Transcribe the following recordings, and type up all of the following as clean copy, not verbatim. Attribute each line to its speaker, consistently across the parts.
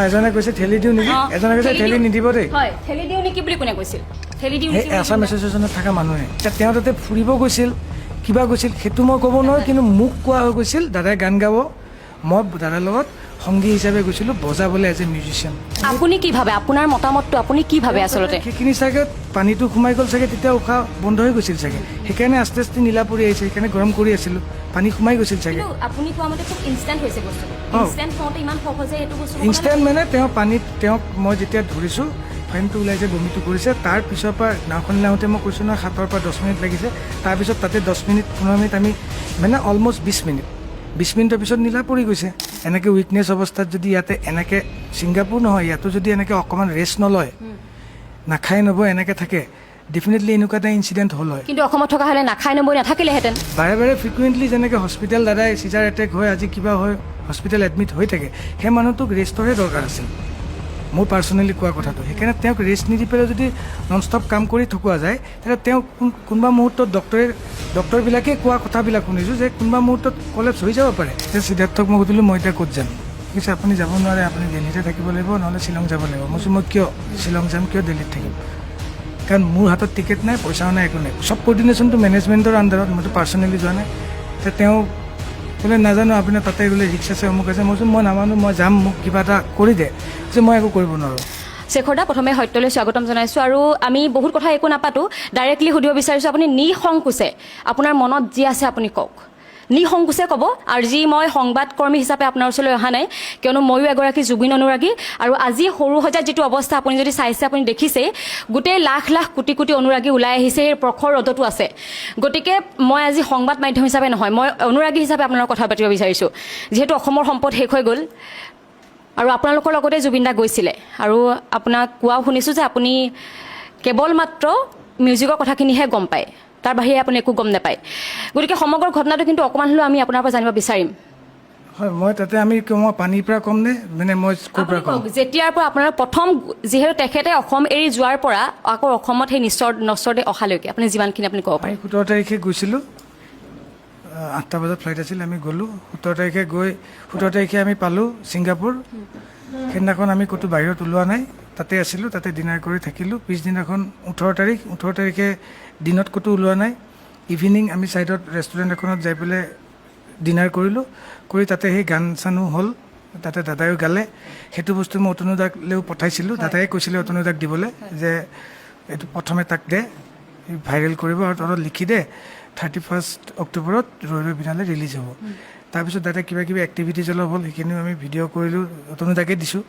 Speaker 1: এজনে কৈছে ঠেলি দিওঁ নেকি, এজনে কৈছে ঠেলি নিদিব দেই।
Speaker 2: হয়, ঠেলি দিওঁ নেকি বুলি কোনে কৈছিল? ঠেলি দিওঁ নেকি?
Speaker 1: আছাম এছ'চিয়েশ্যনত থকা মানুহে তেওঁ তাতে ফুৰিব গৈছিল, কিবা গৈছিল, সেইটো মই ক'ব নোৱাৰোঁ। কিন্তু মোক কোৱা হৈ গৈছিল দাদাই গান গাব, মই দাদাৰ লগত সংগী হিচাপে গৈছিলোঁ বজাবলৈ এজ এ মিউজিচিয়ান।
Speaker 2: আপুনি কি ভাবে, আপোনাৰ মতামতটো আপুনি কি ভাবে আচলতে?
Speaker 1: সেইখিনি চাগে পানীটো সোমাই গ'ল চাগে, তেতিয়া উশাহ বন্ধ হৈ গৈছিল চাগে, সেইকাৰণে আস্তে আস্তে নীলা পৰি আহিছে, সেইকাৰণে গৰম কৰি আছিলোঁ, পানী সোমাই গৈছিল চাগে।
Speaker 2: আপুনি কোৱা মতে খুব ইনষ্টেণ্ট হৈছে বস্তুটো, ইনষ্টেণ্ট হওঁতে ইমান সহজে এইটো বস্তু
Speaker 1: ইনষ্টেণ্ট মানে তেওঁ পানীত তেওঁক মই যেতিয়া ধৰিছোঁ, ফেনটো ওলাইছে, বমিটো কৰিছে, তাৰ পিছৰ পৰা নাওখন লাওঁতে মই কৈছোঁ নহয় 7 পৰা 10 মিনিট লাগিছে, তাৰপিছত তাতে 10 মিনিট 15 মিনিট আমি মানে অলমষ্ট 20 মিনিটৰ পিছত নীলা পৰি গৈছে। এনেকৈ উইকনেছ অৱস্থাত যদি ইয়াতে এনেকৈ ছিংগাপুৰ নহয়, ইয়াতো যদি এনেকৈ অকণমান ৰেষ্ট নলয়, নাখাই নবৈ এনেকৈ থাকে, ডেফিনেটলি এনেকুৱা এটা ইনচিডেণ্ট হ'ল হয়।
Speaker 2: কিন্তু অসমত থকা হ'লে নাখাই নবৈ নাথাকিলেহেঁতেন।
Speaker 1: বাৰে বাৰে ফ্ৰিকুৱেণ্টলি যেনেকৈ হস্পিটেল দাদাই চিজাৰ এটেক হয়, আজি কিবা হয়, হস্পিটেল এডমিট হৈ থাকে, সেই মানুহটোক ৰেষ্টৰহে দৰকাৰ আছিল, মোৰ পাৰ্চনেলি কোৱা কথাটো। সেইকাৰণে তেওঁক ৰেষ্ট নিদি পেলাই যদি নন ষ্টপ কাম কৰি থকা যায়, তেতিয়া তেওঁ কোনোবা মুহূৰ্তত ডক্টৰবিলাকে কোৱা কথাবিলাক শুনিছোঁ যে কোনোবা মুহূৰ্তত কলেপছ হৈ যাব পাৰে। এতিয়া সিদ্ধাৰ্থক মই সুধিলোঁ মই এতিয়া ক'ত যাম, কৈছে আপুনি যাব নোৱাৰে, আপুনি দিল্লীতে থাকিব লাগিব, নহ'লে শ্বিলং যাব লাগিব। মই কৈছোঁ মই কিয় শ্বিলং যাম, কিয় দিল্লীত থাকিম, কাৰণ মোৰ হাতত টিকেট নাই, পইচাও নাই, একো নাই, চব কৰ্ডিনেশ্যনটো মেনেজমেণ্টৰ আণ্ডাৰত, মইতো পাৰ্চনেলি যোৱা নাই। এতিয়া তেওঁ বোলে নাজানো আপোনাৰ তাতে বোলে ৰিক্স আছে, অমুক আছে। মই কৈছোঁ মই নামানো, মই যাম, মোক কিবা এটা কৰি দে, যে মই একো কৰিব নোৱাৰোঁ।
Speaker 2: শেখৰ দা, প্ৰথমে সত্যলৈ স্বাগতম জনাইছোঁ, আৰু আমি বহুত কথা একো নাপাতো, ডাইৰেক্টলি সুধিব বিচাৰিছোঁ, আপুনি নিসংকোচে আপোনাৰ মনত যি আছে আপুনি কওক, নিসংকোচে ক'ব। আৰু যি মই সংবাদকৰ্মী হিচাপে আপোনাৰ ওচৰলৈ অহা নাই, কিয়নো ময়ো এগৰাকী জুবিন অনুৰাগী, আৰু আজি সৰু সজাত যিটো অৱস্থা আপুনি যদি চাইছে, আপুনি দেখিছেই, গোটেই লাখ লাখ কোটি কোটি অনুৰাগী ওলাই আহিছে, এই প্ৰখৰ ৰ'দতো আছে। গতিকে মই আজি সংবাদ মাধ্যম হিচাপে নহয়, মই অনুৰাগী হিচাপে আপোনাৰ লগত কথা পাতিব বিচাৰিছোঁ, যিহেতু অসমৰ সম্পদ শেষ হৈ গ'ল, আৰু আপোনালোকৰ লগতে জুবিন দা গৈছিলে, আৰু আপোনাক কোৱাও শুনিছোঁ যে আপুনি কেৱল মাত্ৰ মিউজিকৰ কথাখিনিহে গম পায়, তাৰ বাহিৰে আপুনি একো গম নাপায়। গতিকে সমগ্ৰ ঘটনাটো কিন্তু অকণমান হ'লেও আমি আপোনাৰ পৰা জানিব বিচাৰিম।
Speaker 1: হয়, মই তাতে মই পানীৰ পৰা ক'ম নে, মানে মই ক'ৰ পৰা ক'ম?
Speaker 2: যেতিয়াৰ পৰা আপোনাৰ প্ৰথম, যিহেতু তেখেতে অসম এৰি যোৱাৰ পৰা আকৌ অসমত সেই নশ্বৰতে অহালৈকে আপুনি যিমানখিনি আপুনি ক'ব পাৰে।
Speaker 1: 17 তাৰিখে গৈছিলোঁ, 8টা বজাত ফ্লাইট আছিল, আমি গ'লোঁ 17 তাৰিখে গৈ 17 তাৰিখে আমি পালোঁ ছিংগাপুৰ। সেইদিনাখন আমি ক'তো বাহিৰত ওলোৱা নাই, তাতে আছিলোঁ, তাতে ডিনাৰ কৰি থাকিলোঁ। পিছদিনাখন 18 তাৰিখে দিনত ক'তো ওলোৱা নাই, ইভিনিং আমি ছাইডত ৰেষ্টুৰেণ্ট এখনত যাই পেলাই ডিনাৰ কৰিলোঁ, কৰি তাতে সেই গান চানো হ'ল, তাতে দাদায়ো গালে। সেইটো বস্তু মই অতনুদাকলৈও পঠাইছিলোঁ, দাদাই কৈছিলে অতনুদাক দিবলৈ যে এইটো প্ৰথমে তাক দে, ভাইৰেল কৰিব, আৰু তলত লিখি দে 31 অক্টোবৰত ৰৈ ৰৈ বিনালে ৰিলিজ হ'ব। তাৰপিছত দাদাই কিবা কিবি এক্টিভিটিজ অলপ হ'ল, সেইখিনিও আমি ভিডিঅ' কৰিলোঁ, অতনুদাকে দিছোঁ।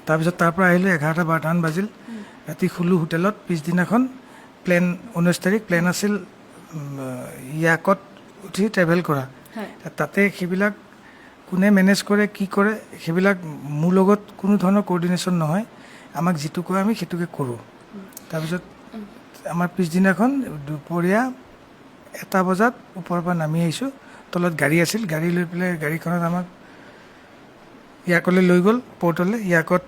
Speaker 1: তাৰপিছত তাৰ পৰা আহিলোঁ, 11-12মান বাজিল, ৰাতি শুলোঁ হোটেলত। পিছদিনাখন প্লেন 19 তাৰিখ প্লেন আছিল ইয়াকত উঠি ট্ৰেভেল কৰা। তাতে সেইবিলাক কোনে মেনেজ কৰে, কি কৰে, সেইবিলাক মোৰ লগত কোনো ধৰণৰ কৰ্ডিনেশ্যন নহয়, আমাক যিটো কয় আমি সেইটোকে কৰোঁ। তাৰপিছত আমাৰ পিছদিনাখন দুপৰীয়া 1টা বজাত ওপৰৰ পৰা নামি আহিছোঁ, তলত গাড়ী আছিল, গাড়ী লৈ পেলাই গাড়ীখনত আমাক ইয়াকলৈ লৈ গ'ল, পৰ্টলৈ। ইয়াকত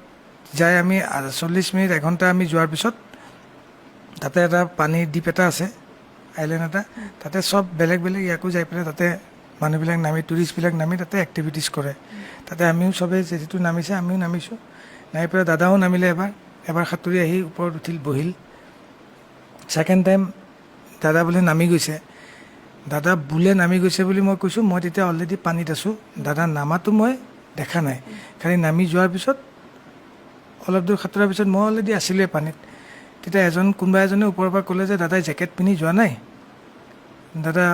Speaker 1: যাই আমি 40 মিনিট 1 ঘণ্টা আমি যোৱাৰ পিছত তাতে এটা পানীৰ দ্বীপ এটা আছে, আইলেণ্ড এটা, তাতে চব বেলেগ বেলেগ ইয়াকো যাই পেলাই তাতে মানুহবিলাক নামি, টুৰিষ্টবিলাক নামি তাতে এক্টিভিটিছ কৰে। তাতে আমিও চবেই যিটো নামিছে আমিও নামিছোঁ, নামি পেলাই দাদাও নামিলে, এবাৰ সাঁতুৰি আহি ওপৰত উঠিল, বহিল। ছেকেণ্ড টাইম দাদা বোলে নামি গৈছে, দাদা বোলে নামি গৈছে বুলি মই কৈছোঁ, মই তেতিয়া অলৰেডি পানীত আছোঁ, দাদা নামাটো মই দেখা নাই, খালি নামি যোৱাৰ পিছত অলপ দূৰ সাঁতোৰাৰ পিছত মই অলৰেডি আছিলোঁৱে পানীত। তেতিয়া কোনোবা এজনে ওপৰৰ পৰা ক'লে যে দাদাই জেকেট পিন্ধি যোৱা নাই, দাদা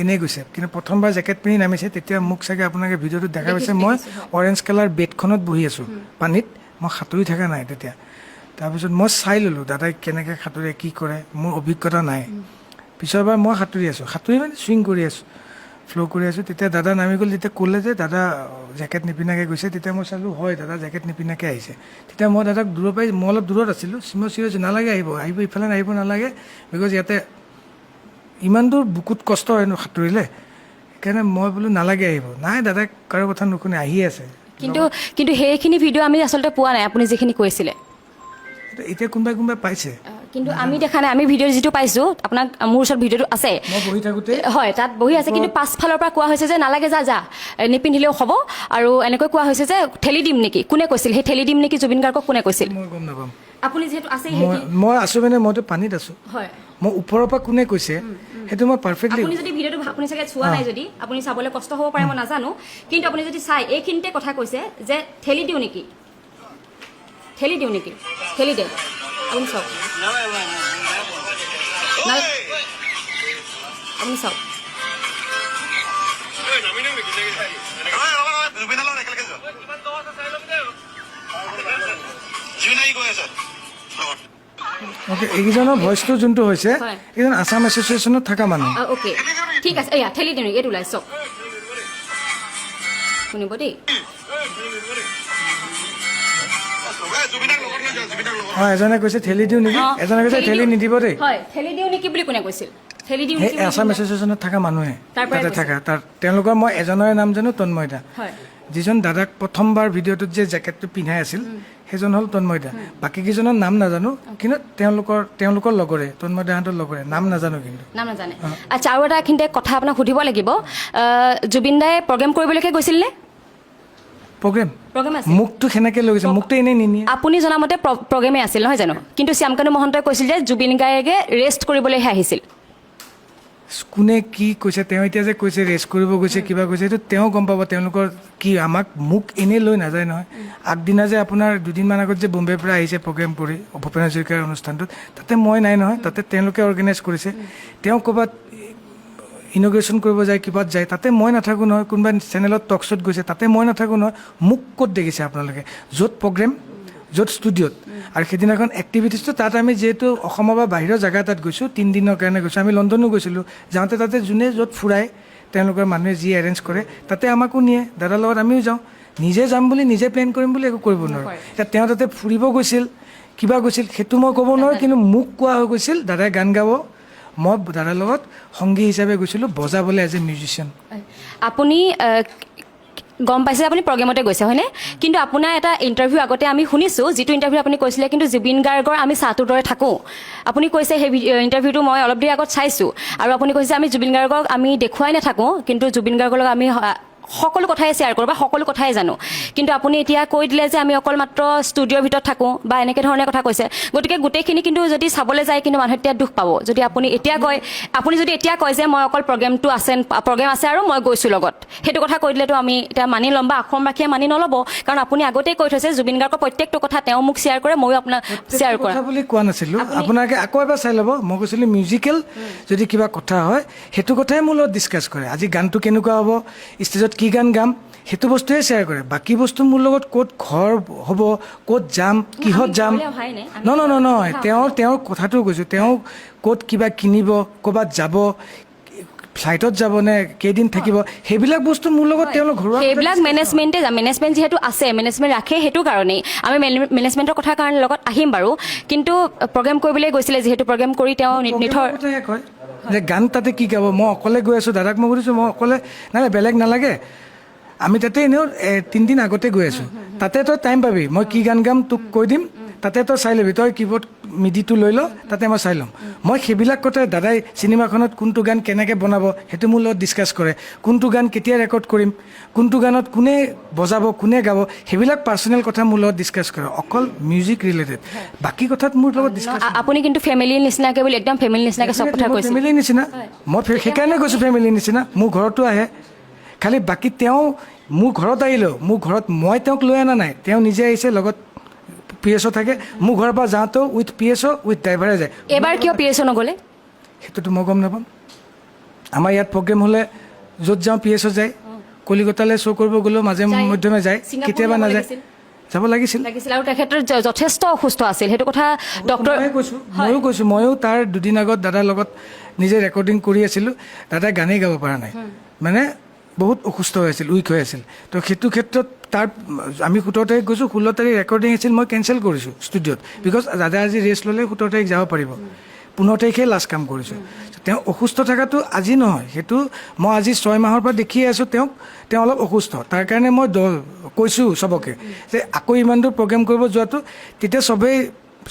Speaker 1: এনেই গৈছে। কিন্তু প্ৰথমবাৰ জেকেট পিন্ধি নামিছে, তেতিয়া মোক চাগে আপোনালোকে ভিডিঅ'টোত দেখা পাইছে, মই অৰেঞ্জ কালাৰ বেডখনত বহি আছোঁ পানীত, মই সাঁতুৰি থকা নাই তেতিয়া। তাৰপিছত মই চাই ল'লোঁ দাদাই কেনেকৈ সাঁতুৰে, কি কৰে, মোৰ অভিজ্ঞতা নাই। পিছৰবাৰ মই সাঁতুৰি আছোঁ, সাঁতুৰি মানে চুইং কৰি আছোঁ, ফ্ল' কৰি আছোঁ। তেতিয়া দাদা নামি গ'ল, তেতিয়া ক'লে যে দাদা জেকেট নিপিন্ধাকৈ গৈছে। তেতিয়া মই চালোঁ হয় দাদা জেকেট নিপিন্ধাকৈ আহিছে। তেতিয়া মই দাদাক দূৰৰ পৰাই, মই অলপ দূৰত আছিলোঁ, মই চিৰিয়াছ নালাগে আহিব ইফালে আহিব নালাগে, বিকজ ইয়াতে ইমান দূৰ বুকুত কষ্ট হয় সাঁতুৰিলে, সেইকাৰণে মই বোলো নালাগে আহিব। নাই দাদাই কাৰো কথা নুশুনে, আহি আছে।
Speaker 2: কিন্তু সেইখিনি ভিডিঅ' আমি আচলতে পোৱা নাই, আপুনি যিখিনি কৈছিলে।
Speaker 1: এতিয়া কোনোবাই পাইছে
Speaker 2: কিন্তু আমি দেখা নাই আমি ভিডিঅ' যিটো পাইছোঁ আপোনাক মোৰ ওচৰত ভিডিঅ'টো আছে
Speaker 1: মই বহি থাকোঁতে
Speaker 2: হয় তাত বহি আছে কিন্তু পাছফালৰ পৰা কোৱা হৈছে যে নালাগে যা নিপিন্ধিলেও হ'ব আৰু এনেকৈ কোৱা হৈছে যে ঠেলি দিম নেকি কোনে কৈছিল সেই ঠেলি দিম নেকি জুবিন গাৰ্গক কোনে কৈছিল
Speaker 1: মই গম নাপাম
Speaker 2: আপুনি যিহেতু আছে
Speaker 1: মই আছোঁ মানে মইতো পানীত আছোঁ
Speaker 2: হয়
Speaker 1: মই ওপৰৰ পৰা কোনে কৈছে সেইটো মই পাৰফেক্টলি
Speaker 2: আপুনি যদি ভিডিঅ'টো আপুনি চাগে চোৱা নাই যদি আপুনি চাবলৈ কষ্ট হ'ব পাৰে মই নাজানো কিন্তু আপুনি যদি চাই এইখিনিতে কথা কৈছে যে ঠেলি দিওঁ নেকি ঠেলি দে আপুনি চাওক আপুনি চাওক
Speaker 1: অ'কে এইকেইজনৰ ভইচটো যোনটো হৈছে এইজন আছাম এছ'চিয়েশ্যনত থকা মানুহ
Speaker 2: অ'কে ঠিক আছে এয়া ঠেলি দিওঁ নেকি এইটো ওলাই চাওক শুনিব দেই
Speaker 1: এজনে কৈছে ঠেলি দিওঁ নেকি এজনে কৈছে ঠেলি নিদিব দেই
Speaker 2: হয় ঠেলি দিওঁ নেকি বুলি কোনে কৈছিল ঠেলি দিওঁ
Speaker 1: সেই
Speaker 2: নেকি
Speaker 1: আছাম এছ'চিয়েশ্যনত থকা মানুহে
Speaker 2: তাৰ পৰাই
Speaker 1: তাতে থকা তাৰ তেওঁলোকৰ মই এজনৰে নাম জানো তন্ময় দা
Speaker 2: হয়
Speaker 1: যিজন দাদাক প্ৰথমবাৰ ভিডিঅ'টোত যে জেকেটটো পিন্ধাই আছিল সেইজন হ'ল তন্ময় দা বাকীকেইজনৰ নাম নাজানো কিন্তু তেওঁলোকৰ লগৰে তন্ময় দাহঁতৰ লগৰে নাম নাজানো কিন্তু
Speaker 2: নাম নাজানে আচ্ছা আৰু এটা এইখিনিতে কথা আপোনাক সুধিব লাগিব জুবিন দাই প্ৰগ্ৰেম কৰিবলৈকে গৈছিল নে
Speaker 1: প্ৰগ্ৰেম
Speaker 2: আছে
Speaker 1: মোকতো সেনেকৈ লৈ গৈছে মোকতো এনেই নিনিয়ে
Speaker 2: আপুনি জনামতে প্ৰগ্ৰেমে আছিল নহয় জানো কিন্তু শ্যামকানু মহন্তই কৈছিল যে জুবিন গাৰ্গে ৰেষ্ট কৰিবলৈহে আহিছিল
Speaker 1: কোনে কি কৈছে তেওঁ এতিয়া যে কৈছে ৰেষ্ট কৰিব গৈছে কিবা কৈছে সেইটো তেওঁ গম পাব তেওঁলোকৰ কি মোক এনেই লৈ নাযায় নহয় আগদিনা যে আপোনাৰ দুদিনমান আগত যে বম্বেৰ পৰা আহিছে প্ৰগ্ৰেম কৰি ভূপেন হাজৰিকাৰ অনুষ্ঠানটোত তাতে মই নাই নহয় তাতে তেওঁলোকে অৰ্গেনাইজ কৰিছে তেওঁ ক'ৰবাত ইনগ্ৰেশ্যন কৰিব যায় কিবাত যায় তাতে মই নাথাকোঁ নহয় কোনোবা চেনেলত টক শ্ব'ত গৈছে তাতে মই নাথাকোঁ নহয় মোক ক'ত দেখিছে আপোনালোকে য'ত প্ৰগ্ৰেম য'ত ষ্টুডিঅ'ত আৰু সেইদিনাখন এক্টিভিটিছটো তাত আমি যিহেতু অসমৰ বা বাহিৰৰ জেগা তাত গৈছোঁ 3 দিনৰ কাৰণে গৈছোঁ আমি লণ্ডনো গৈছিলোঁ যাওঁতে তাতে যোনে য'ত ফুৰাই তেওঁলোকৰ মানুহে যি এৰেঞ্জ কৰে তাতে আমাকো নিয়ে দাদাৰ লগত আমিও যাওঁ নিজে যাম বুলি নিজে প্লেন কৰিম বুলি একো কৰিব নোৱাৰোঁ এতিয়া তেওঁ তাতে ফুৰিব গৈছিল কিবা গৈছিল সেইটো মই ক'ব নোৱাৰোঁ কিন্তু মোক কোৱা হৈ গৈছিল দাদাই গান গাব মই দাদাৰ লগত সংগী হিচাপে গৈছিলোঁ বজাবলৈ এজ এ মিউজিচিয়ান
Speaker 2: আপুনি গম পাইছে আপুনি প্ৰগ্ৰেমতে গৈছে হয়নে কিন্তু আপোনাৰ এটা ইণ্টাৰভিউ আগতে আমি শুনিছোঁ যিটো ইণ্টাৰভিউ আপুনি কৈছিলে কিন্তু জুবিন গাৰ্গৰ আমি চাহটোৰ দৰে থাকোঁ আপুনি কৈছে সেই ইণ্টাৰভিউটো মই অলপ দেৰি আগত চাইছোঁ আৰু আপুনি কৈছে আমি জুবিন গাৰ্গক আমি দেখুৱাই নাথাকোঁ কিন্তু জুবিন গাৰ্গৰ লগত আমি সকলো কথাই শ্বেয়াৰ কৰোঁ বা সকলো কথাই জানো কিন্তু আপুনি এতিয়া কৈ দিলে যে আমি অকল মাত্ৰ ষ্টুডিঅ'ৰ ভিতৰত থাকোঁ বা এনেকৈ ধৰণে কথা কৈছে গতিকে গোটেইখিনি কিন্তু যদি চাবলৈ যায় কিন্তু মানুহে তেতিয়া দুখ পাব যদি আপুনি যদি এতিয়া কয় যে মই অকল প্ৰগ্ৰেম আছে আৰু মই গৈছোঁ লগত সেইটো কথা কৈ দিলেতো আমি এতিয়া মানি ল'ম বা অসমবাসীয়ে মানি নল'ব কাৰণ আপুনি আগতেই কৈ থৈছে জুবিন গাৰ্গৰ প্ৰত্যেকটো কথা তেওঁ মোক শ্বেয়াৰ কৰে ময়ো আপোনাক শ্বেয়াৰ কৰা
Speaker 1: বুলি কোৱা নাছিলোঁ আপোনালোকে আকৌ এবাৰ চাই ল'ব মই কৈছিলোঁ মিউজিকেল যদি কিবা কথা হয় সেইটো কথাই মোৰ লগত ডিছকাছ কৰে আজি গানটো কেনেকুৱা হ'ব ষ্টেজত কি গান গাম সেইটো বস্তুৱে শ্বেয়াৰ কৰে বাকী বস্তু মোৰ লগত ক'ত ঘৰ হ'ব ক'ত যাম কিহত যাম নহয় তেওঁৰ কথাটো কৈছোঁ তেওঁ ক'ত কিবা কিনিব ক'ৰবাত যাব ফ্লাইটত যাব নে কেইদিন থাকিব সেইবিলাক বস্তু মোৰ লগত তেওঁলোক ঘৰুৱা
Speaker 2: সেইবিলাক মেনেজমেণ্ট যিহেতু আছে মেনেজমেণ্ট ৰাখে সেইটো কাৰণেই আমি মেনেজমেণ্টৰ কথা কাৰণে লগত আহিম বাৰু কিন্তু প্ৰগ্ৰেম কৰিবলৈ গৈছিলে যিহেতু প্ৰগ্ৰেম কৰি তেওঁ নিথৰ
Speaker 1: কয় যে গান তাতে কি গাব মই অকলে গৈ আছোঁ দাদাক মই সুধিছোঁ মই অকলে নাই বেলেগ নালাগে আমি তাতে এনেও 3 দিন আগতে গৈ আছোঁ তাতে তই টাইম পাবি মই কি গান গাম তোক কৈ দিম তাতে তই চাই ল'বি তই কিবৰ্ড মিডিটো লৈ ল তাতে মই চাই ল'ম মই সেইবিলাক কথা দাদাই চিনেমাখনত কোনটো গান কেনেকৈ বনাব সেইটো মোৰ লগত ডিছকাছ কৰে কোনটো গান কেতিয়া ৰেকৰ্ড কৰিম কোনটো গানত কোনে বজাব কোনে গাব সেইবিলাক পাৰ্চনেল কথা মোৰ লগত ডিছকাছ কৰে অকল মিউজিক ৰিলেটেড বাকী কথাত মোৰ লগত ডিছকাছ
Speaker 2: আপুনি কিন্তু ফেমিলিৰ নিচিনাকৈ বুলি একদম ফেমিলিৰ নিচিনাকৈ চব কথা কৈছে
Speaker 1: ফেমিলিৰ নিচিনা মই সেইকাৰণে কৈছোঁ ফেমিলিৰ নিচিনা মোৰ ঘৰতো আহে খালি বাকী তেওঁ মোৰ ঘৰত আহিলেও মোৰ ঘৰত মই তেওঁক লৈ অনা নাই তেওঁ নিজে আহিছে লগত PSO থাকে মোৰ ঘৰৰ পৰা যাওঁতেও উইথ PSO উইথ ড্ৰাইভাৰে যায়
Speaker 2: এবাৰ কিয় PSO নগ'লে
Speaker 1: সেইটোতো মই গম নাপাম আমাৰ ইয়াত প্ৰগ্ৰেম হ'লে য'ত যাওঁ PSO যায় কলিকতালৈ শ্ব' কৰিব গ'লেও মাজে মধ্যমে যায় কেতিয়াবা নাযায় যাব লাগিছিল
Speaker 2: আৰু তেখেতৰ যথেষ্ট অসুস্থ আছিল সেইটো কথা ডক্টৰ
Speaker 1: ময়ো কৈছোঁ ময়ো তাৰ দুদিন আগত দাদাৰ লগত নিজে ৰেকৰ্ডিং কৰি আছিলোঁ দাদাই গানেই গাব পৰা নাই মানে বহুত অসুস্থ হৈ আছিল উইক হৈ আছিল তো সেইটো ক্ষেত্ৰত তাৰ আমি 17 তাৰিখ গৈছোঁ 16 তাৰিখ ৰেকৰ্ডিং আছিল মই কেঞ্চেল কৰিছোঁ ষ্টুডিঅ'ত বিকজ দাদা আজি ৰেষ্ট ল'লে 17 তাৰিখ যাব পাৰিব 15 তাৰিখে লাষ্ট কাম কৰিছোঁ তেওঁ অসুস্থ থকাটো আজি নহয় সেইটো মই আজি 6 মাহৰ পৰা দেখিয়ে আছোঁ তেওঁ অলপ অসুস্থ তাৰ কাৰণে মই কৈছোঁ চবকে যে আকৌ ইমান দূৰ প্ৰগ্ৰেম কৰিব যোৱাটো তেতিয়া চবেই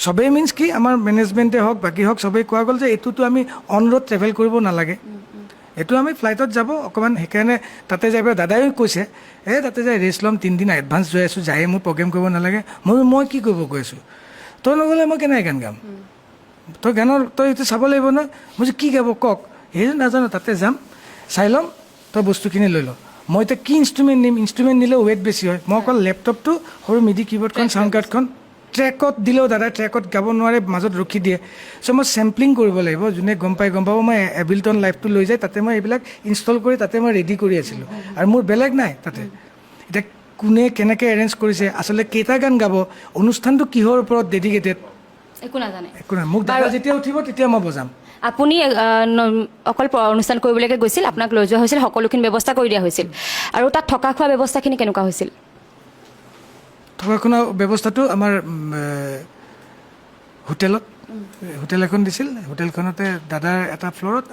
Speaker 1: চবেই মিনছ কি আমাৰ মেনেজমেণ্টে হওক বাকী হওক চবেই কোৱা গ'ল যে এইটোতো আমি অন ৰোড ট্ৰেভেল কৰিব নালাগে, এইটো আমি ফ্লাইটত যাব অকণমান। সেইকাৰণে তাতে যাই পেলাই দাদাই কৈছে তাতে যাই ৰেষ্ট ল'ম, 3 দিন এডভান্স গৈ আছোঁ, যায়ে মোৰ প্ৰগ্ৰেম কৰিব নালাগে। মই কি কৰিব গৈ আছোঁ, তই নগ'লে মই কেনেকৈ গান গাম, তই এইটো চাব লাগিব নহয়। মই কি গাব কওক, সেইটো নাজানো, তাতে যাম চাই ল'ম, তই বস্তুখিনি লৈ ল। মই এতিয়া কি ইনষ্ট্ৰুমেণ্ট নিম, ইনষ্ট্ৰুমেণ্ট নিলে ৱেইট বেছি হয়। মই অকল লেপটপটো সৰু মিডি কীবৰ্ডখন চাউণ্ড কাৰ্ডখন ট্ৰেকত দিলেও দাদা ট্ৰেকত গাব নোৱাৰে, মাজত ৰখি দিয়ে। চ' মই চেম্পলিং কৰিব লাগিব, যোনে গম পাব। মই এবিলটন লাইভটো লৈ যায়, তাতে মই এইবিলাক ইনষ্টল কৰি তাতে মই ৰেডি কৰি আছিলোঁ, আৰু মোৰ বেলেগ নাই তাতে। এতিয়া কোনে কেনেকৈ এৰেঞ্জ কৰিছে, আচলতে কেইটা গান গাব, অনুষ্ঠানটো কিহৰ ওপৰত ডেডিকেটেড,
Speaker 2: একো নাজানে।
Speaker 1: একো নাই। মোক দাদা যেতিয়া উঠিব তেতিয়া মই বজাম।
Speaker 2: আপুনি অকল অনুষ্ঠান কৰিবলৈকে গৈছিল, আপোনাক লৈ যোৱা হৈছিল, সকলোখিনি ব্যৱস্থা কৰি দিয়া হৈছিল, আৰু তাত থকা খোৱা ব্যৱস্থাখিনি কেনেকুৱা হৈছিল?
Speaker 1: থকা খোৱা ব্যৱস্থাটো আমাৰ হোটেল এখন দিছিল। হোটেলখনতে দাদাৰ এটা ফ্ল'ৰত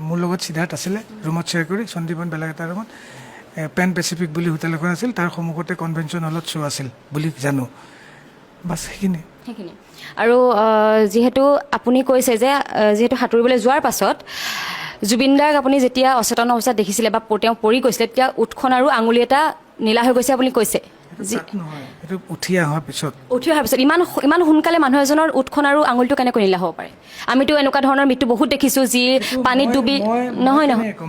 Speaker 1: মোৰ লগত সিদ্ধাৰ্থ আছিলে, ৰুমত শ্বেয়াৰ কৰি, সন্দীপন বেলেগ এটা ৰুমত। পেন পেচিফিক বুলি হোটেল এখন আছিল, তাৰ সন্মুখতে কনভেনশ্যন হলত শ্ব' আছিল বুলি জানো। বাছ সেইখিনি।
Speaker 2: আৰু যিহেতু আপুনি কৈছে যে যিহেতু সাঁতুৰিবলৈ যোৱাৰ পাছত জুবিন দাক আপুনি যেতিয়া অচেতন অৱস্থাত দেখিছিলে বা তেওঁ পৰি গৈছিলে, তেতিয়া ওঠখন আৰু আঙুলি এটা নীলা হৈ গৈছে আপুনি কৈছে।
Speaker 1: সেইটো উঠি অহাৰ পিছত
Speaker 2: ইমান সোনকালে মানুহ এজনৰ ওঠখন আৰু আঙুলিটো কেনেকৈ নীলা হ'ব পাৰে? আমিতো এনেকুৱা ধৰণৰ মৃত্যু বহুত দেখিছোঁ, যি পানীত ডুবি। নহয়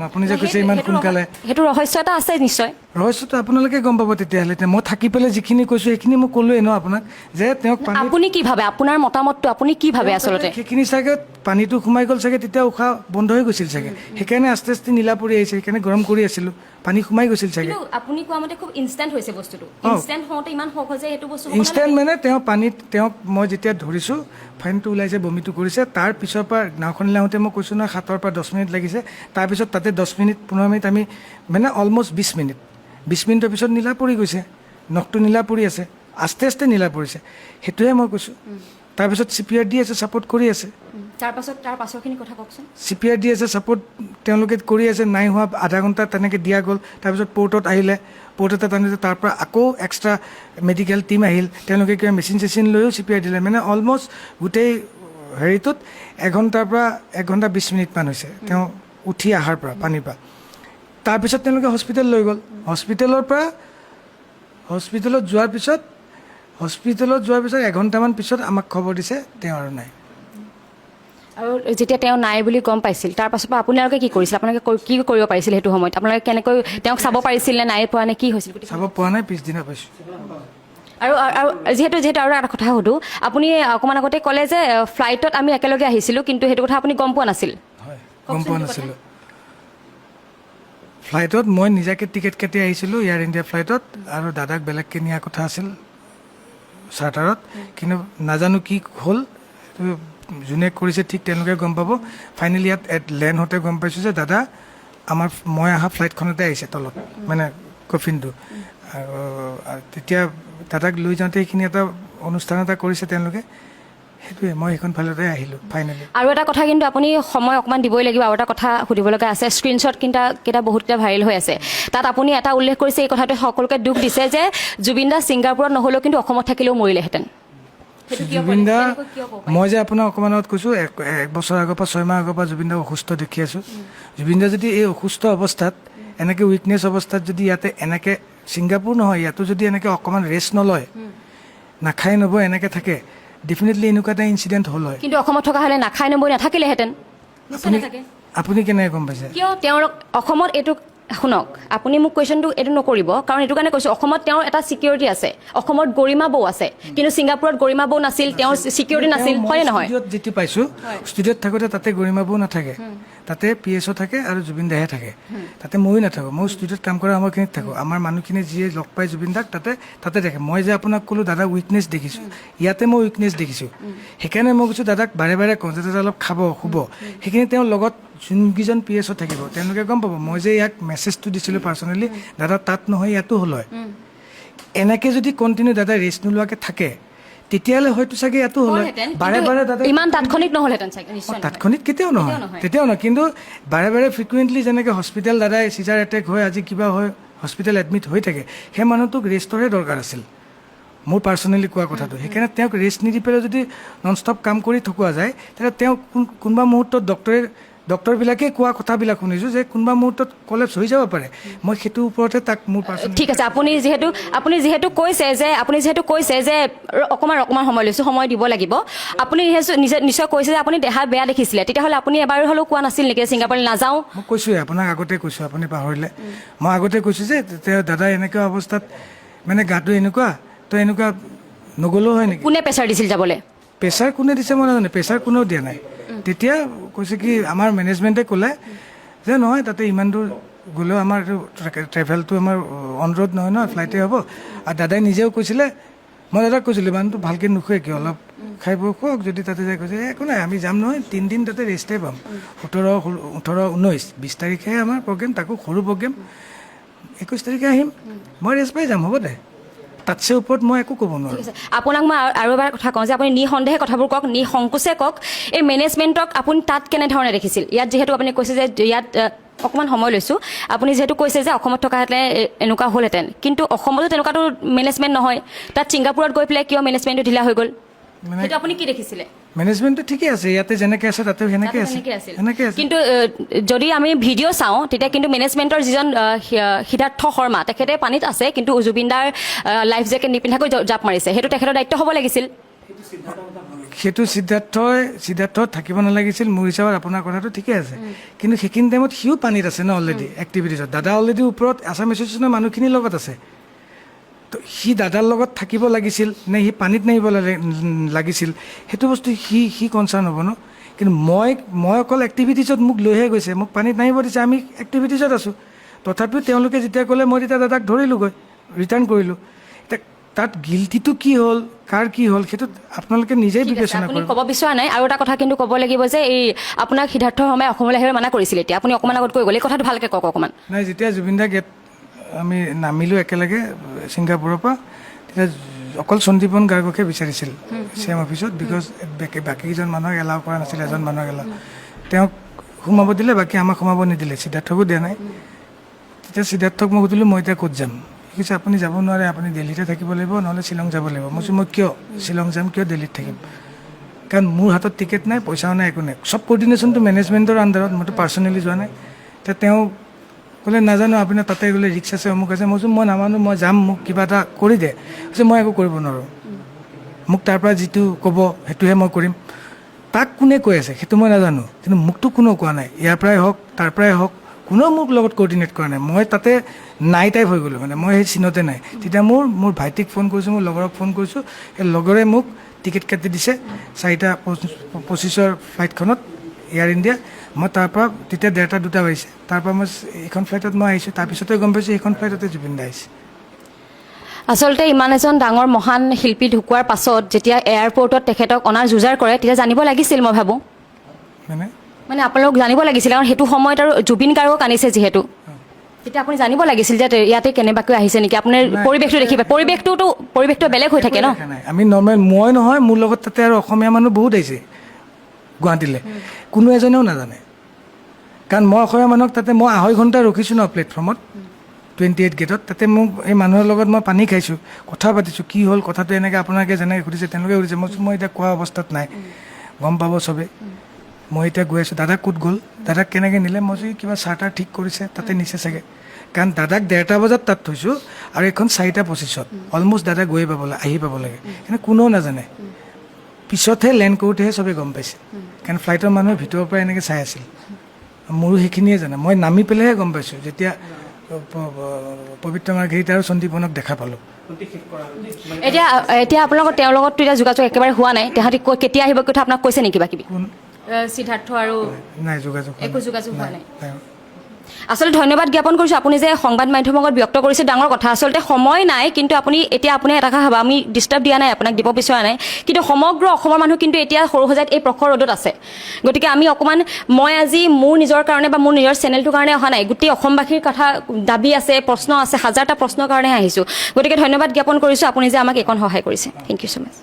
Speaker 1: আপুনি যে কৈছে ইমান সোনকালে,
Speaker 2: সেইটো ৰহস্য এটা আছে নিশ্চয়।
Speaker 1: ৰহস্যটো আপোনালোকে গম পাব তেতিয়াহ'লে। মই থাকি পেলাই যিখিনি কৈছোঁ সেইখিনি মই ক'লোৱেই ন আপোনাক, যে তেওঁক
Speaker 2: আপুনি কি ভাবে, আপোনাৰ মতামতটো আপুনি কি ভাবে? আচলতে
Speaker 1: সেইখিনি চাগে পানীটো সোমাই গ'ল চাগে, তেতিয়া উশাহ বন্ধ হৈ গৈছিল চাগে, সেইকাৰণে আস্তে আস্তে নীলা পৰি আহিছে, সেইকাৰণে গৰম কৰি আছিলোঁ, পানী সোমাই গৈছিল চাগে।
Speaker 2: আপুনি কোৱা মতে খুব ইনষ্টেণ্ট হৈছে বস্তুটো, ইনষ্টেণ্ট হওঁতে ইমান সহজে সেইটো বস্তু
Speaker 1: ইনষ্টেণ্ট মানে তেওঁক মই যেতিয়া ধৰিছোঁ, ফাইনটো ওলাইছে, বমিটো কৰিছে, তাৰ পিছৰ পৰা নাওখন লাওঁতে মই কৈছোঁ নহয় 7 পৰা 10 মিনিট লাগিছে, তাৰপিছত তাতে 10 মিনিট 15 মিনিট আমি মানে অলমষ্ট 20 মিনিটৰ পিছত নীলা পৰি গৈছে, নখটো নীলা পৰি আছে, আস্তে আস্তে নীলা পৰিছে, সেইটোৱে মই কৈছোঁ। তাৰপিছত CPR দি আছে, ছাপৰ্ট কৰি আছে।
Speaker 2: তাৰ পাছৰখিনি কথা কওকচোন।
Speaker 1: CPR দি আছে, ছাপৰ্ট তেওঁলোকে কৰি আছে, নাই হোৱা আধা ঘণ্টা তেনেকৈ দিয়া গ'ল। তাৰপিছত পৰ্টত আহিলে, পৰ্টতে টানিছে, তাৰ পৰা আকৌ এক্সট্ৰা মেডিকেল টীম আহিল, তেওঁলোকে কিবা মেচিন চেচিন লৈও CPR দিলে। মানে অলমষ্ট গোটেই হেৰিটোত 1 ঘণ্টাৰ পৰা 1 ঘণ্টা 20 মিনিটমান হৈছে তেওঁ উঠি অহাৰ পৰা, পানীৰ পৰা। তাৰপিছত তেওঁলোকে হস্পিটেল লৈ গ'ল, হস্পিটেলত যোৱাৰ পিছত 1 ঘণ্টামান পিছত আমাক খবৰ দিছে তেওঁ আৰু নাই।
Speaker 2: আৰু যেতিয়া তেওঁ নাই বুলি গম পাইছিল, তাৰ পাছৰ পৰা আপোনালোকে কি কৰিছিল? আপোনালোকে কি কৰিব পাৰিছিল সেইটো সময়ত? আপোনালোকে কেনেকৈ তেওঁক চাব পাৰিছিল নে নাই পোৱা নে কি হৈছিল?
Speaker 1: চাব পোৱা নাই, পিছদিনা পাইছোঁ।
Speaker 2: আৰু যিহেতু আৰু এটা কথা সুধোঁ, আপুনি অকণমান আগতে ক'লে যে ফ্লাইটত আমি একেলগে আহিছিলোঁ, কিন্তু সেইটো কথা আপুনি গম পোৱা নাছিল?
Speaker 1: হয়, গম পোৱা নাছিলোঁ। ফ্লাইটত মই নিজাকৈ টিকেট কাটি আহিছিলোঁ, এয়াৰ ইণ্ডিয়া ফ্লাইটত, আৰু দাদাক বেলেগকৈ নিয়াৰ কথা আছিল চাৰ্টাৰত, কিন্তু নাজানো কি হ'ল, যোনে কৰিছে ঠিক তেওঁলোকে গম পাব। ফাইনেলি ইয়াত লেণ্ড হওঁতে গম পাইছোঁ যে দাদা মই অহা ফ্লাইটখনতে আহিছে তলত, মানে কফিনটো। আৰু তেতিয়া দাদাক লৈ যাওঁতে সেইখিনি এটা অনুষ্ঠান এটা কৰিছে তেওঁলোকে, সেইটোৱে। মই সেইখন ফালতে আহিলোঁ ফাইনেলি।
Speaker 2: আৰু এটা কথা কিন্তু আপুনি সময় অকণমান দিবই লাগিব, আৰু এটা কথা সুধিব লগা আছে। স্ক্ৰীনশ্বট কেইটা বহুতকেইটা ভাইৰেল হৈ আছে, তাত আপুনি এটা উল্লেখ কৰিছে, এই কথাটোৱে সকলোকে দুখ দিছে যে জুবিন দা ছিংগাপুৰত নহ'লেও কিন্তু অসমত থাকিলেও মৰিলেহেঁতেন।
Speaker 1: জুবিন দা, মই যে আপোনাক অকণমান আগত কৈছোঁ, 1 বছৰ আগৰ পৰা 6 মাহ আগৰ পৰা জুবিন দাক অসুস্থ দেখি আছোঁ। জুবিন দা যদি এই অসুস্থ অৱস্থাত, এনেকৈ উইকনেছ অৱস্থাত যদি ইয়াতে এনেকৈ, ছিংগাপুৰ নহয় ইয়াতো যদি এনেকৈ অকণমান ৰেষ্ট নলয়, নাখাই নবৈ এনেকৈ থাকে, ডেফিনেটলি এনেকুৱা এটা ইনচিডেণ্ট হ'ল হয়।
Speaker 2: কিন্তু অসমত থকা হ'লে নাখাই নবৈ নাথাকিলেহেঁতেন।
Speaker 1: আপুনি কেনেকৈ গম পাইছে?
Speaker 2: কিয় তেওঁৰ অসমত এইটো, শুনক, আপুনি মোক কুৱেশ্যনটো এইটো নকৰিব, কাৰণ এইটো কাৰণে কৈছোঁ, অসমত তেওঁৰ এটা ছিকিউৰিটি আছে, অসমত গৰিমা বৌ আছে, কিন্তু ছিংগাপুৰত গৰিমা বৌ নাছিল, তেওঁৰ ছিকিউৰিটি নাছিল, হয়নে নহয়?
Speaker 1: ষ্টুডিঅ'ত যিটো পাইছোঁ, ষ্টুডিঅ'ত থাকোঁতে তাতে গৰিমা বৌ নাথাকে, তাতে PSO থাকে আৰু জুবিন দাহে থাকে। তাতে ময়ো নাথাকোঁ, মই ষ্টুডিঅ'ত কাম কৰা সময়খিনিত থাকোঁ। আমাৰ মানুহখিনি যিয়ে লগ পাই জুবিন দাক তাতে দেখে। মই যে আপোনাক ক'লোঁ দাদা উইকনেছ দেখিছোঁ, ইয়াতে মই উইকনেছ দেখিছোঁ, সেইকাৰণে মই কৈছোঁ দাদাক বাৰে বাৰে কওঁ যে দাদা অলপ খাব, শুব। সেইখিনি তেওঁৰ লগত যোনকেইজন PSO থাকিব তেওঁলোকে গম পাব। মই যে ইয়াক মেছেজটো দিছিলোঁ পাৰ্চনেলি, দাদা তাত নহয় ইয়াতো হ'ল হয়। এনেকৈ যদি কণ্টিনিউ দাদা ৰেষ্ট নোলোৱাকৈ থাকে, তেতিয়াহ'লে হয়তো চাগে ইয়াতো হ'ল হয়। বাৰে বাৰে দাদা
Speaker 2: ইমান তাৎক্ষণিক নহ'লহেঁতেন চাগে, নিশ্চয়
Speaker 1: তাৎক্ষণিক কেতিয়াও নহয়, কিন্তু বাৰে বাৰে ফ্ৰিকুৱেণ্টলি যেনেকৈ হস্পিটেল দাদাই চিজাৰ এটেক হয়, আজি কিবা হয়, হস্পিটেল এডমিট হৈ থাকে, সেই মানুহটোক ৰেষ্টৰহে দৰকাৰ আছিল। মোৰ পাৰ্চনেলি কোৱা কথাটো সেইকাৰণে তেওঁক ৰেষ্ট নিদি পেলাই যদি নন ষ্টপ কাম কৰি থকা যায় তেতিয়া তেওঁ কোনোবা মুহূৰ্তত ডক্টৰবিলাকে কোৱা কথাবিলাক শুনিছোঁ যে কোনোবা মুহূৰ্তত কলেপছ হৈ যাব পাৰে মই সেইটোৰ ওপৰতে তাক মোৰ পাৰ্চনেলি
Speaker 2: ঠিক আছে আপুনি যিহেতু কৈছে যে অকণমান সময় লৈছোঁ সময় দিব লাগিব আপুনি নিশ্চয় কৈছে যে আপুনি দেহা বেয়া দেখিছিলে তেতিয়াহ'লে আপুনি এবাৰ হ'লেও কোৱা নাছিল নেকি ছিংগাপুৰলৈ নাযাওঁ
Speaker 1: মই কৈছোঁৱে আপোনাক আগতে কৈছোঁ আপুনি পাহৰিলে মই আগতে কৈছোঁ যে তেওঁ দাদা এনেকুৱা অৱস্থাত মানে গাটো এনেকুৱা তো এনেকুৱা নগ'লেও হয় নেকি
Speaker 2: কোনে প্ৰেছাৰ দিছিল যাবলৈ
Speaker 1: প্ৰেছাৰ কোনে দিছে মই নাজানো প্ৰেছাৰ কোনেও দিয়া নাই তেতিয়া কৈছে কি আমাৰ মেনেজমেণ্টে ক'লে যে নহয় তাতে ইমান দূৰ গ'লেও আমাৰ ট্ৰেভেলটো আমাৰ অন ৰোড নহয় ন ফ্লাইটে হ'ব আৰু দাদাই নিজেও কৈছিলে মই দাদাক কৈছিলোঁ ইমানটো ভালকৈ নুখুৱে কিয় অলপ খাই বৈ খুৱাওক যদি তাতে যাই কৈছে একো নাই আমি যাম নহয় 3 দিন তাতে ৰেষ্টেই পাম 17, 18, 19, 20 তাৰিখে আমাৰ প্ৰগ্ৰেম তাকো সৰু প্ৰগ্ৰেম 21 তাৰিখে আহিম মই ৰেষ্ট পাই যাম হ'ব দে তাতছে ওপৰত মই একো ক'ব নোৱাৰোঁ
Speaker 2: আপোনাক মই আৰু এবাৰ কথা কওঁ যে আপুনি নিসন্দেহে কথাবোৰ কওক নিসংকোচে কওক এই মেনেজমেণ্টক আপুনি তাত কেনেধৰণে দেখিছিল ইয়াত যিহেতু আপুনি কৈছে যে ইয়াত অকণমান সময় লৈছোঁ আপুনি যিহেতু কৈছে যে অসমত থকাহেঁতেন এনেকুৱা হ'লহেঁতেন কিন্তু অসমতো তেনেকুৱাতো মেনেজমেণ্ট নহয় তাত ছিংগাপুৰত গৈ পেলাই কিয় মেনেজমেণ্টটো ঢিলা হৈ গ'ল সেইটো আপুনি কি দেখিছিলে
Speaker 1: মেনেজমেণ্টটো ঠিকে আছে ইয়াতে যেনেকৈ আছে তাতেও সেনেকৈ আছে সেনেকৈ আছে
Speaker 2: কিন্তু যদি আমি ভিডিঅ' চাওঁ তেতিয়া কিন্তু মেনেজমেণ্টৰ যিজন সিদ্ধাৰ্থ শৰ্মা তেখেতে পানীত আছে কিন্তু জুবিনদাৰ লাইফ জেকেট নিপিন্ধাকৈ জাপ মাৰিছে সেইটো তেখেতৰ দায়িত্ব হ'ব লাগিছিল
Speaker 1: সেইটো সিদ্ধাৰ্থ থাকিব নালাগিছিল মোৰ হিচাপত আপোনাৰ কথাটো ঠিকে আছে কিন্তু সেইখিনি টাইমত সিও পানীত আছে ন অলৰেডি এক্টিভিটিছত দাদা অলৰেডি ওপৰত আছাম এছ'চিয়েশ্যনৰ মানুহখিনিৰ লগত আছে তো সি দাদাৰ লগত থাকিব লাগিছিল নে সি পানীত নামিব লাগিছিল সেইটো বস্তু সি কনচাৰ্ণ হ'ব ন কিন্তু মই অকল এক্টিভিটিছত মোক লৈহে গৈছে মোক পানীত নামিব দিছে আমি এক্টিভিটিছত আছোঁ তথাপিও তেওঁলোকে যেতিয়া ক'লে মই তেতিয়া দাদাক ধৰিলোঁগৈ ৰিটাৰ্ণ কৰিলোঁ এতিয়া তাত গিল্টিটো কি হ'ল কাৰ কি হ'ল সেইটো আপোনালোকে নিজেই বিবেচনা
Speaker 2: আপুনি
Speaker 1: কৰিব
Speaker 2: ক'ব বিচৰা নাই আৰু এটা কথা কিন্তু ক'ব লাগিব যে এই আপোনাক সিদ্ধাৰ্থ শৰ্মাই অসমলৈ আহিবলৈ মানা কৰিছিল এতিয়া আপুনি অকণমান আগত কৈ গ'ল এই কথাটো ভালকৈ কওক অকণমান
Speaker 1: নাই যেতিয়া জুবিনদা গেট আমি নামিলোঁ একেলগে ছিংগাপুৰৰ পৰা তেতিয়া অকল সন্দীপন গাৰ্গকে বিচাৰিছিল চেম অফিচত বিকজ বাকীকেইজন মানুহক এলাউ কৰা নাছিল এজন মানুহক এলাউ তেওঁক সোমাব দিলে বাকী আমাক সোমাব নিদিলে সিদ্ধাৰ্থকো দিয়া নাই তেতিয়া সিদ্ধাৰ্থক মই সুধিলোঁ মই এতিয়া ক'ত যাম সি কৈছে আপুনি যাব নোৱাৰে আপুনি দিল্লীতে থাকিব লাগিব নহ'লে শ্বিলং যাব লাগিব মই কৈছোঁ মই কিয় শ্বিলং যাম কিয় দিল্লীত থাকিম কাৰণ মোৰ হাতত টিকেট নাই পইচাও নাই একো নাই চব কৰ্ডিনেশ্যনটো মেনেজমেণ্টৰ আণ্ডাৰত মইতো পাৰ্চনেলি যোৱা নাই এতিয়া তেওঁ ক'লে নাজানো আপোনাৰ তাতে গ'লে ৰিক্স আছে অমুক আছে মই কৈছোঁ মই নামানো মই যাম মোক কিবা এটা কৰি দে কৈছে মই একো কৰিব নোৱাৰোঁ মোক তাৰ পৰা যিটো ক'ব সেইটোহে মই কৰিম তাক কোনে কৈ আছে সেইটো মই নাজানো কিন্তু মোকতো কোনেও কোৱা নাই ইয়াৰ পৰাই হওক তাৰ পৰাই হওক কোনেও মোক লগত কৰ্ডিনেট কৰা নাই মই তাতে নাই টাইপ হৈ গ'লোঁ মানে মই সেই চিনতে নাই তেতিয়া মোৰ ভাইটিক ফোন কৰিছোঁ মোৰ লগৰক ফোন কৰিছোঁ সেই লগৰে মোক টিকেট কাটি দিছে 4:25 ফ্লাইটখনত এয়াৰ ইণ্ডিয়া মই তাৰ পৰা তেতিয়া 1:30, 2টা বাজিছে তাৰ পৰা মই এইখন ফ্লাইটত মই আহিছোঁ তাৰপিছতে গম পাইছোঁ সেইখন ফ্লাইটতে জুবিনদা আহিছে
Speaker 2: আচলতে ইমান এজন ডাঙৰ মহান শিল্পী ঢুকোৱাৰ পাছত যেতিয়া এয়াৰপৰ্টত তেখেতক অনাৰ যুঁজাৰ কৰে তেতিয়া জানিব লাগিছিল মই ভাবোঁ মানে আপোনালোক জানিব লাগিছিল কাৰণ সেইটো সময়ত আৰু জুবিন গাৰ্গক আনিছে যিহেতু তেতিয়া আপুনি জানিব লাগিছিল যে ইয়াতে কেনেবাকৈ আহিছে নেকি আপোনাৰ পৰিৱেশটো দেখিব পৰিৱেশটো বেলেগ হৈ থাকে ন
Speaker 1: আমি নৰ্মেল মই নহয় মোৰ লগত তাতে আৰু অসমীয়া মানুহ বহুত আহিছে গুৱাহাটীলৈ কোনো এজনেও নাজানে কাৰণ মই অসমীয়া মানুহক তাতে মই 2.5 ঘণ্টা ৰখিছোঁ ন প্লেটফৰ্মত 28 গেটত তাতে মোক এই মানুহৰ লগত মই পানী খাইছোঁ কথা পাতিছোঁ কি হ'ল কথাটো এনেকৈ আপোনালোকে যেনেকৈ সুধিছে তেওঁলোকে সুধিছে মই এতিয়া কোৱা অৱস্থাত নাই গম পাব চবেই মই এতিয়া গৈ আছোঁ দাদাক ক'ত গ'ল দাদাক কেনেকৈ নিলে মই কিবা চাৰ্টাৰ ঠিক কৰিছে তাতে নিছে চাগে কাৰণ দাদাক 1:30 বজাত তাত থৈছোঁ আৰু এইখন 4:25 অলমষ্ট দাদা গৈ আহি পাব লাগে কিন্তু কোনেও নাজানে পিছতহে লেণ্ড কৰোঁতেহে চবেই গম পাইছে কাৰণ ফ্লাইটৰ মানুহে ভিতৰৰ পৰা এনেকৈ চাই আছিল মোৰো সেইখিনিয়ে জানে মই নামি পেলাইহে গম পাইছোঁ যেতিয়া পবিত্ৰ মাৰ্ঘেৰিটা আৰু সন্দীপনক দেখা পালোঁ
Speaker 2: এতিয়া আপোনালোকৰ তেওঁৰ লগততো এতিয়া যোগাযোগ একেবাৰে হোৱা নাই তাহাঁতি কেতিয়া আহিব কথা আপোনাক কৈছে নেকি কিবা কিবি সিদ্ধাৰ্থ আৰু
Speaker 1: নাই যোগাযোগ
Speaker 2: একো যোগাযোগ হোৱা নাই আচলতে ধন্যবাদ জ্ঞাপন কৰিছোঁ আপুনি যে সংবাদ মাধ্যমৰ আগত ব্যক্ত কৰিছে ডাঙৰ কথা আচলতে সময় নাই কিন্তু আপুনি এটা কথা ভাবা আমি ডিষ্টাৰ্ব দিয়া নাই আপোনাক দিব বিচৰা নাই কিন্তু সমগ্ৰ অসমৰ মানুহ কিন্তু এতিয়া সৰু সজাত এই প্ৰখৰ ৰ'দত আছে গতিকে আমি অকণমান মই আজি মোৰ নিজৰ কাৰণে বা মোৰ নিজৰ চেনেলটোৰ কাৰণে অহা নাই গোটেই অসমবাসীৰ কথা দাবী আছে প্ৰশ্ন আছে হাজাৰটা প্ৰশ্নৰ কাৰণেহে আহিছোঁ গতিকে ধন্যবাদ জ্ঞাপন কৰিছোঁ আপুনি যে আমাক এইকণ সহায় কৰিছে থেংক ইউ ছ' মাছ